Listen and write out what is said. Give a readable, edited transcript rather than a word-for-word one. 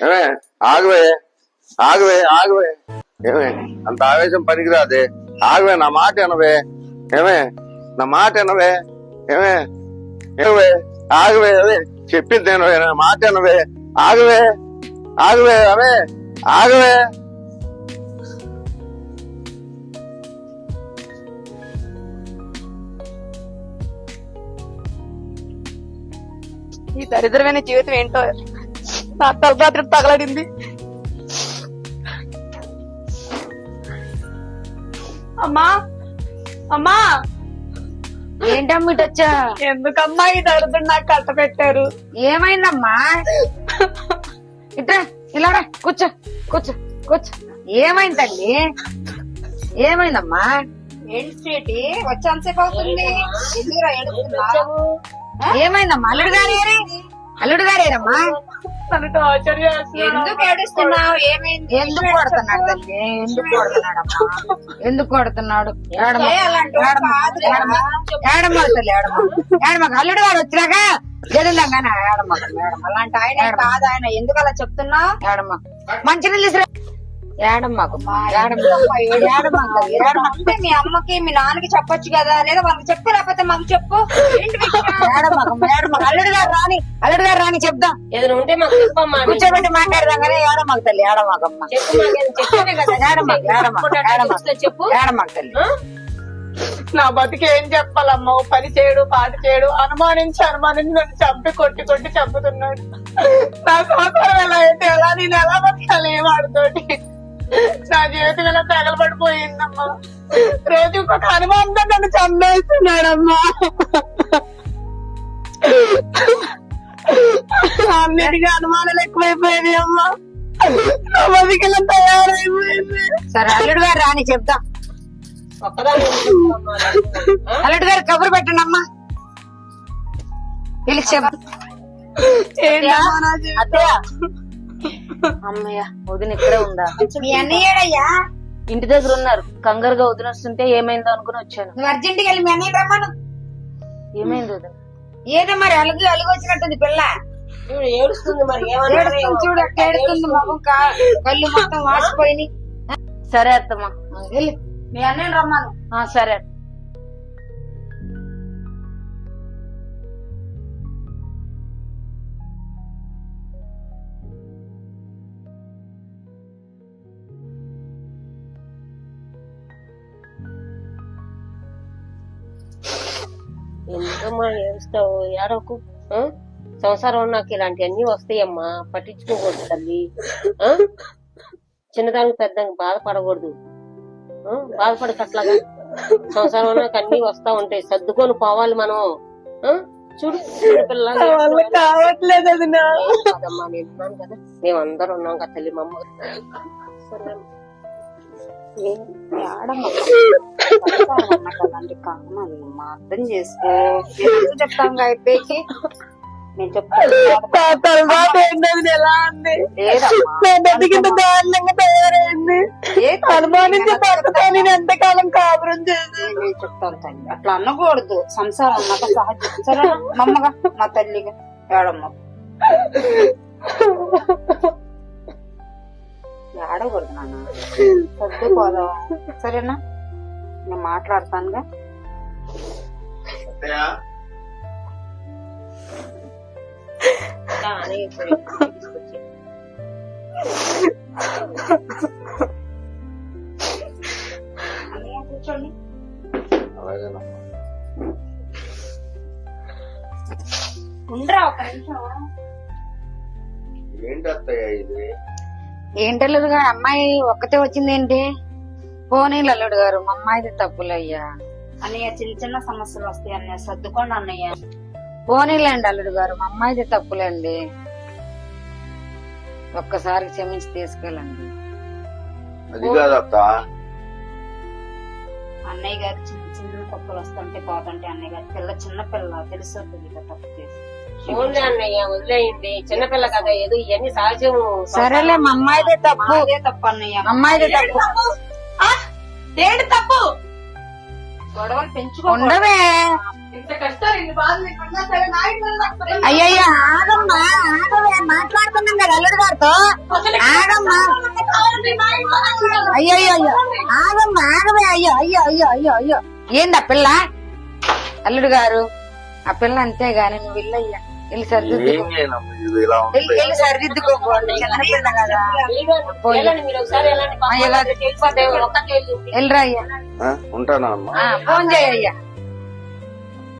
ఏమే ఆగవే ఆగవే ఆగవే ఏమే అంత ఆవేశం పనికిరాదే ఆగవే నా మాట ఎనవే ఏమే నా మాట ఎనవే ఏమే ఏవే ఆగవే అవే చెప్పింది ఎనవే నా మాట ఎనవే ఆగవే ఆగవే అవే ఆగవే ఈ దరిద్రమైన జీవితం ఏంటో నా తలరాత్రి తగలడింది. అమ్మా అమ్మా ఏంటమ్మా ఇటొచ్చా? ఎందుకమ్మా ఈ దరిద్రం నాకు కట్ట పెట్టారు? ఏమైందమ్మా? ఇట్రా ఇలా కూర్చో కూర్చో కూర్చో. ఏమైంది తల్లి? ఏమైందమ్మా? ఏంటి స్వీటీ వచ్చేంతసేపు అవుతుంది, ఎందుకురా ఏడుస్తున్నావు? ఏమైందమ్మా? అల్లుడు గారేనమ్మా? నన్ను టార్చర్ చేస్తున్నాడు. ఎందుకు ఏడుస్తున్నావు? ఏమైంది? ఎందుకు కొడుతున్నాడు తల్లి? ఎందుకు కొడుతున్నాడమ్మా? ఎందుకు కొడుతున్నాడు? ఏడమ్మ తల్లి ఏడమ్మ. అల్లుడు గారు వచ్చినాక జరుగుదాం కానీ ఏడమ్మ అలాంటి ఆయన కాదు ఆయన. ఎందుకు అలా చెప్తున్నా? ఏడమ్మ మంచినీళ్ళు తీసుకురా. ఏడమ్మకు అంటే మీ అమ్మకి మీ నాన్నకి చెప్పొచ్చు కదా, లేదా వాళ్ళకి చెప్పు, లేకపోతే మాకు చెప్పు. అల్లుడు గారు రాని చెప్దాం. ఏదైనా ఉంటే మాకు చెప్పమ్మా, కూర్చోబెట్టి మాట్లాడదాం కానీ ఏడమ్మకు తల్లి ఏడమ్మకమ్మ చెప్పు. ఏడమ్మకు తల్లి. నా బతికి ఏం చెప్పాలమ్మా? ఓ పని చేయడు పాట చేయడు, అనుమానించి నన్ను చంపి కొట్టి చంపుతున్నాడు. నా సంవత్సరం ఎలా అయితే ఎలా, నేను ఎలా బతకాలి వాడితోటి? నా జీవితం ఎలా తగలబడిపోయిందమ్మా. రోజు ఇంకొక అనుమానంతో నన్ను చంపేస్తున్నాడమ్మా. అన్నిటికీ అనుమానాలు ఎక్కువైపోయింది అమ్మా. నా బతికెలా తయారైపోయింది. సరే అల్లుడు గారు రాని చెప్దాం. అల్లుడు గారు కబురు పెట్టండి అమ్మా. పిలిచి అమ్మయ్య వదిన ఇక్కడే ఉందా? మీ అన్నయ్యడయ్యా ఇంటి దగ్గర ఉన్నారు. కంగారుగా వదిన వస్తుంటే ఏమైందో అనుకుని వచ్చాను. నువ్వు అర్జెంట్కి వెళ్ళి మీ అన్నయ్య రమ్మను. ఏమైంది వదిన? ఏదో మరి అలుగు వచ్చినట్టుంది పిల్ల. ఏడుస్తుంది మరి. ఏడుస్తుంది చూడు, అట్లా ఏడుస్తుంది. మొహం కళ్ళు మొత్తం వాసిపోయి. సరే అత్తమ్మా, వెళ్ళి మీ అన్నయ్య రమ్మను. సరే. ఎందుకమ్మా ఏడుస్తావు? ఏడవకు. సంసారం నాకు ఇలాంటివన్నీ వస్తాయమ్మా, పట్టించుకోకూడదు తల్లి. చిన్నదానికి పెద్దదానికి బాధపడకూడదు. బాధపడకట్లాగా సంసారం నాకు అన్ని వస్తా ఉంటాయి, సర్దుకొని పోవాలి మనం. చూడు పిల్లలు కావట్లేదు అది కదమ్మా, నేను కదా, మేమందరం ఉన్నాం కదా తల్లి. మా అమ్మ అర్థం చేసుకో. చెప్తాం అయిపోయి నేను చెప్తాను. తర్వాత ఏంటది ఎలా ఉంది? బతికింత దారుణంగా తయారైంది. అనుమానించి పడుతా నేను ఎంతకాలం కాపురం చేసి. నేను చెప్తాను తల్లి, అట్లా అనకూడదు. సంసారం అన్నాక సహజం. సరే మమ్మగా మా తల్లిగా ఏడమ్మ ఏడకూడదు నాన్న, సర్దుకోదా. సరేనా? నేను మాట్లాడతానుగా. కూర్చోండి. ఉండరా ఒక నిమిషం. ఏంటి అల్లుడు గారు, అమ్మాయి ఒక్కతే వచ్చింది ఏంటి? పోనీళ్ళు అల్లుడు గారు, మా అమ్మాయిది తప్పులయ్యా. అన్నయ్య చిన్న చిన్న సమస్యలు వస్తాయి అన్నయ్య, సర్దుకోండి అన్నయ్య. పోనీలేండి అల్లుడు గారు, మా అమ్మాయిది తప్పులేండి. ఒక్కసారి క్షమించి తీసుకెళ్ళండి. అది కాదత్త, అన్నయ్య గారు చిన్న చిన్న తప్పులు వస్తుంటే పోతుంటే అన్నయ్య గారు పిల్ల చిన్న పిల్ల తెలుస్తుంది తప్పు చేసి. ఓన్లీ అన్నయ్య వదిలేయండి, చిన్నపిల్ల కదా, ఏదో ఇవన్నీ సహజం. సరేలే, మా అమ్మాయిదే తప్పు. తప్పు అన్నయ్య, అమ్మాయిదే తప్పు. ఏంటి తప్పు? గొడవలు పెంచుకో. ఉండవే ఇంత కష్టాలు ఇన్ని బాధలు నీకున్నా సరే నా ఇంట్లో అయ్యయ్యా, ఆగమ్మా ఆగవే, మాట్లాడుతున్నాం కదా. అల్లుడు గారితో ఆగమ్మా. అయ్యో అయ్యో అయ్యో ఆగమ్మా ఆగమే. అయ్యో అయ్యో అయ్యో అయ్యో అయ్యో ఏంది ఆ పిల్ల? అల్లుడు గారు ఆ పిల్ల అంతేగాని నువ్వు వెళ్ళయ్యా, వెళ్ళి సరిదిద్దుకో, ఏం చేయనమ్మా, ఇది ఇలా ఉంది. వెళ్ళి సరిదిద్దుకోపోండి. చిన్న పిల్ల కదా, వెళ్ళండి మీరు ఒకసారి వెళ్ళండి. వెళ్ళరా అయ్యా. ఉంటానా అమ్మా? ఫోన్ చేయయ్యా.